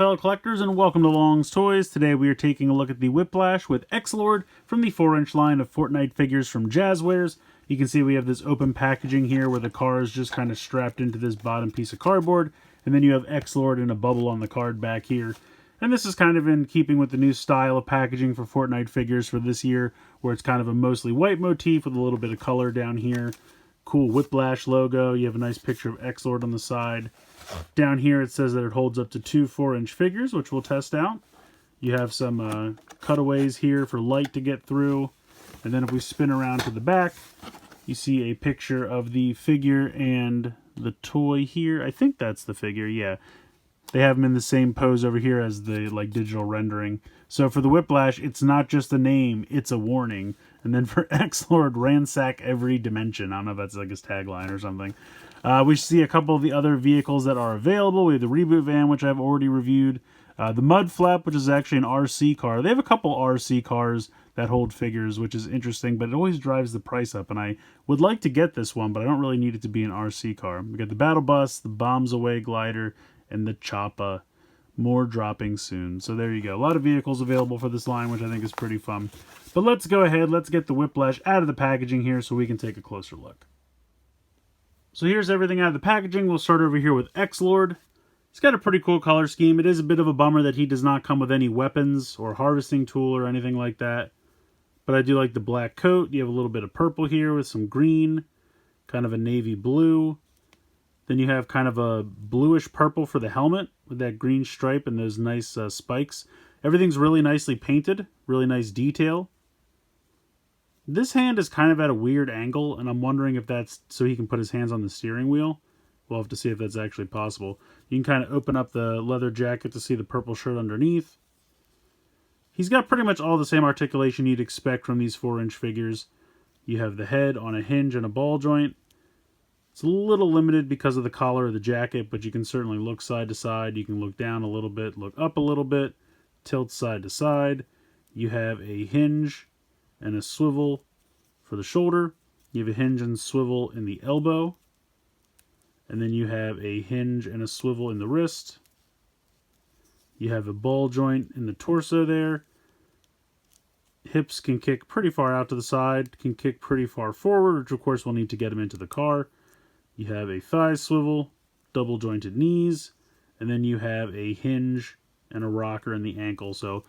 fellow collectors, and welcome to Long's Toys. Today we are taking a look at the Whiplash with X-Lord from the 4-inch line of Fortnite figures from Jazzwares. You can see we have this open packaging here where the car is just kind of strapped into this bottom piece of cardboard, and then you have X-Lord in a bubble on the card back here. And this is kind of in keeping with the new style of packaging for Fortnite figures for this year, where it's kind of a mostly white motif with a little bit of color down here. Cool Whiplash logo. You have a nice picture of X-Lord on the side. Down here it says that it holds up to 2 4-inch figures, which we'll test out. You have some cutaways here for light to get through. And then if we spin around to the back, you see a picture of the figure and the toy here. I think that's the figure, yeah. They have them in the same pose over here as the digital rendering. So for the Whiplash, it's not just a name, it's a warning. And then for X-Lord, ransack every dimension. I don't know if that's like his tagline or something. We see a couple of the other vehicles that are available. We have the Reboot Van, which I've already reviewed. The Mud Flap, which is actually an RC car. They have a couple RC cars that hold figures, which is interesting, but it always drives the price up. And I would like to get this one, but I don't really need it to be an RC car. We got the Battle Bus, the Bombs Away glider, and the Choppa. More dropping soon. So there you go. A lot of vehicles available for this line, which I think is pretty fun. But let's go ahead. Let's get the Whiplash out of the packaging here so we can take a closer look. So here's everything out of the packaging. We'll start over here with X-Lord. He's got a pretty cool color scheme. It is a bit of a bummer that he does not come with any weapons or harvesting tool or anything like that. But I do like the black coat. You have a little bit of purple here with some green, kind of a navy blue. Then you have kind of a bluish purple for the helmet with that green stripe and those nice spikes. Everything's really nicely painted, really nice detail. This hand is kind of at a weird angle, and I'm wondering if that's so he can put his hands on the steering wheel. We'll have to see if that's actually possible. You can kind of open up the leather jacket to see the purple shirt underneath. He's got pretty much all the same articulation you'd expect from these 4-inch figures. You have the head on a hinge and a ball joint. It's a little limited because of the collar of the jacket, but you can certainly look side to side. You can look down a little bit, look up a little bit, tilt side to side. You have a hinge and a swivel for the shoulder. You have a hinge and swivel in the elbow. And then you have a hinge and a swivel in the wrist. You have a ball joint in the torso there. Hips can kick pretty far out to the side, can kick pretty far forward, which of course we'll need to get him into the car. You have a thigh swivel, double jointed knees, and then you have a hinge and a rocker in the ankle. So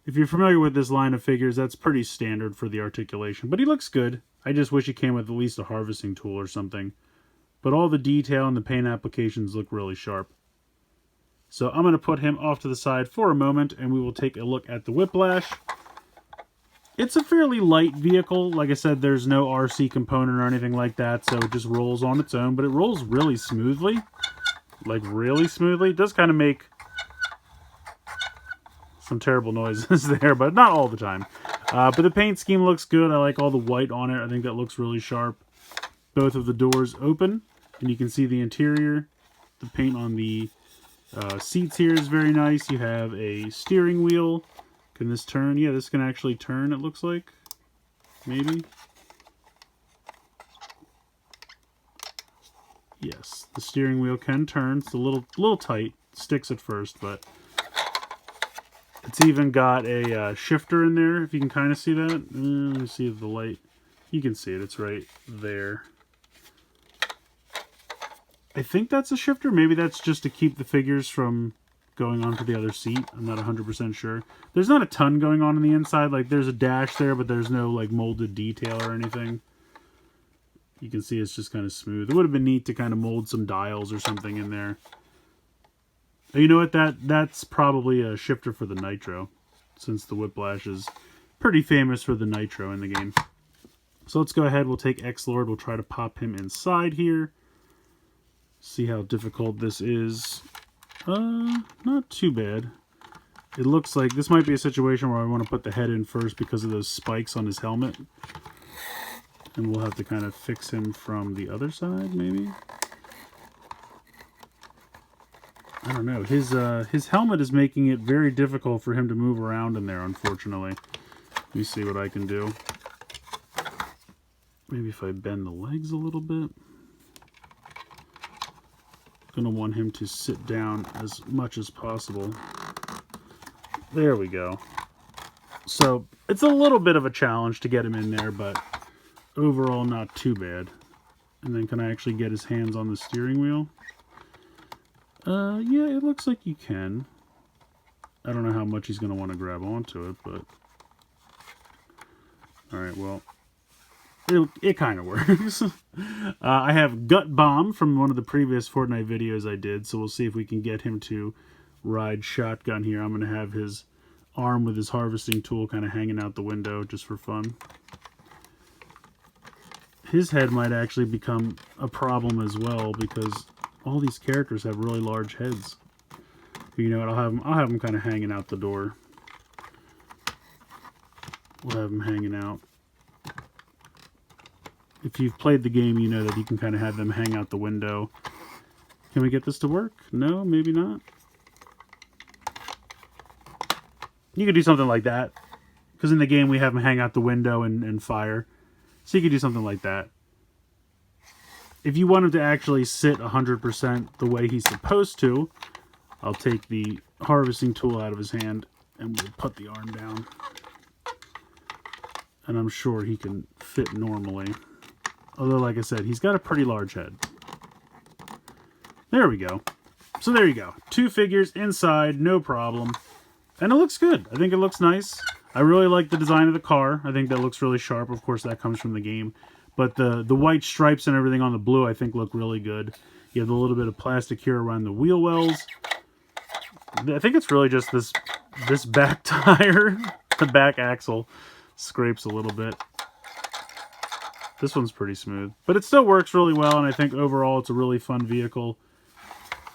if you're familiar with this line of figures, that's pretty standard for the articulation. But he looks good. I just wish he came with at least a harvesting tool or something. But all the detail and the paint applications look really sharp. So I'm going to put him off to the side for a moment, and we will take a look at the Whiplash. It's a fairly light vehicle. Like I said, there's no RC component or anything like that, so it just rolls on its own. But it rolls really smoothly. Like, really smoothly. It does kind of make some terrible noises there, but not all the time. But the paint scheme looks good. I like all the white on it. I think that looks really sharp. Both of the doors open, and you can see the interior. The paint on the seats here is very nice. You have a steering wheel. Can this turn? Yeah, this can actually turn, it looks like. Maybe. Yes, the steering wheel can turn. It's a little tight. Sticks at first, but it's even got a shifter in there, if you can kind of see that. Let me see the light. You can see it. It's right there. I think that's a shifter. Maybe that's just to keep the figures from going onto the other seat. I'm not 100% sure. There's not a ton going on the inside. Like, there's a dash there, but there's no like molded detail or anything. You can see it's just kind of smooth. It would have been neat to kind of mold some dials or something in there. You know what? That's probably a shifter for the Nitro, since the Whiplash is pretty famous for the Nitro in the game. So let's go ahead. We'll take X-Lord. We'll try to pop him inside here. See how difficult this is. Not too bad. It looks like this might be a situation where I want to put the head in first because of those spikes on his helmet. And we'll have to kind of fix him from the other side, maybe? I don't know. His helmet is making it very difficult for him to move around in there, unfortunately. Let me see what I can do. Maybe if I bend the legs a little bit. Gonna want him to sit down as much as possible. There we go. So it's a little bit of a challenge to get him in there, but overall not too bad. And then can I actually get his hands on the steering wheel? Yeah, it looks like you can. I don't know how much he's gonna want to grab onto it, but alright, well, it kind of works. I have Gut Bomb from one of the previous Fortnite videos I did, so we'll see if we can get him to ride shotgun here. I'm going to have his arm with his harvesting tool kind of hanging out the window just for fun. His head might actually become a problem as well because all these characters have really large heads. You know what, I'll have him kind of hanging out the door. We'll have him hanging out. If you've played the game, you know that you can kind of have them hang out the window. Can we get this to work? No, maybe not. You could do something like that. Because in the game, we have them hang out the window and fire. So you could do something like that. If you want him to actually sit 100% the way he's supposed to, I'll take the harvesting tool out of his hand and we'll put the arm down. And I'm sure he can fit normally. Although, like I said, he's got a pretty large head. There we go. So there you go. 2 figures inside, no problem. And it looks good. I think it looks nice. I really like the design of the car. I think that looks really sharp. Of course, that comes from the game. But the white stripes and everything on the blue, I think, look really good. You have a little bit of plastic here around the wheel wells. I think it's really just this back tire. The back axle scrapes a little bit. This one's pretty smooth. But it still works really well, and I think overall it's a really fun vehicle.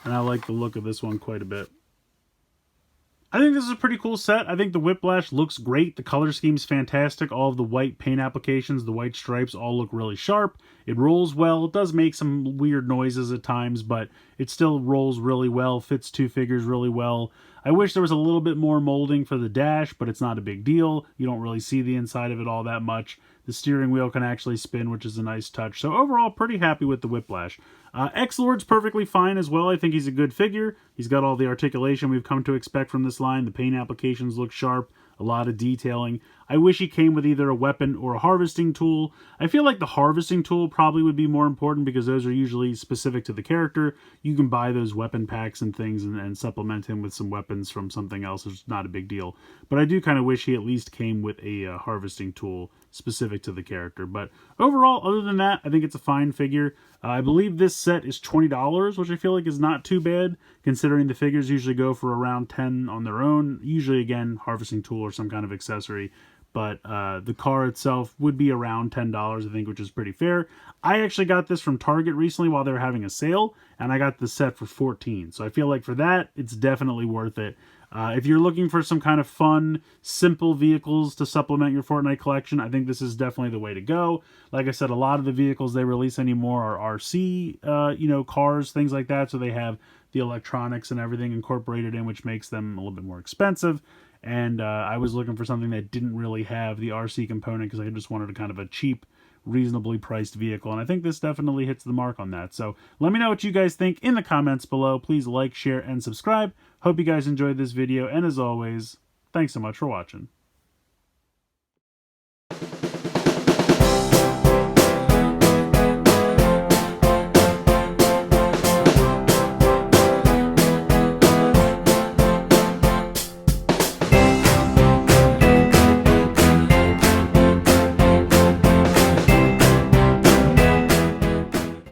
And I like the look of this one quite a bit. I think this is a pretty cool set. I think the Whiplash looks great. The color scheme's fantastic. All of the white paint applications, the white stripes, all look really sharp. It rolls well. It does make some weird noises at times, but it still rolls really well, fits 2 figures really well. I wish there was a little bit more molding for the dash, but it's not a big deal. You don't really see the inside of it all that much. The steering wheel can actually spin, which is a nice touch. So overall, pretty happy with the Whiplash. X-Lord's perfectly fine as well. I think he's a good figure. He's got all the articulation we've come to expect from this line. The paint applications look sharp. A lot of detailing. I wish he came with either a weapon or a harvesting tool. I feel like the harvesting tool probably would be more important because those are usually specific to the character. You can buy those weapon packs and things and supplement him with some weapons from something else. It's not a big deal. But I do kind of wish he at least came with a harvesting tool specific to the character. But overall, other than that, I think it's a fine figure. I believe this set is $20, which I feel like is not too bad, considering the figures usually go for around $10 on their own. Usually, again, harvesting tool or some kind of accessory. But the car itself would be around $10, I think, which is pretty fair. I actually got this from Target recently while they were having a sale, and I got the set for $14. So I feel like for that, it's definitely worth it. If you're looking for some kind of fun, simple vehicles to supplement your Fortnite collection, I think this is definitely the way to go. Like I said, a lot of the vehicles they release anymore are RC, cars, things like that. So they have the electronics and everything incorporated in, which makes them a little bit more expensive. And I was looking for something that didn't really have the RC component because I just wanted a kind of a cheap, reasonably priced vehicle. And I think this definitely hits the mark on that. So let me know what you guys think in the comments below. Please like, share, and subscribe. Hope you guys enjoyed this video. And as always, thanks so much for watching.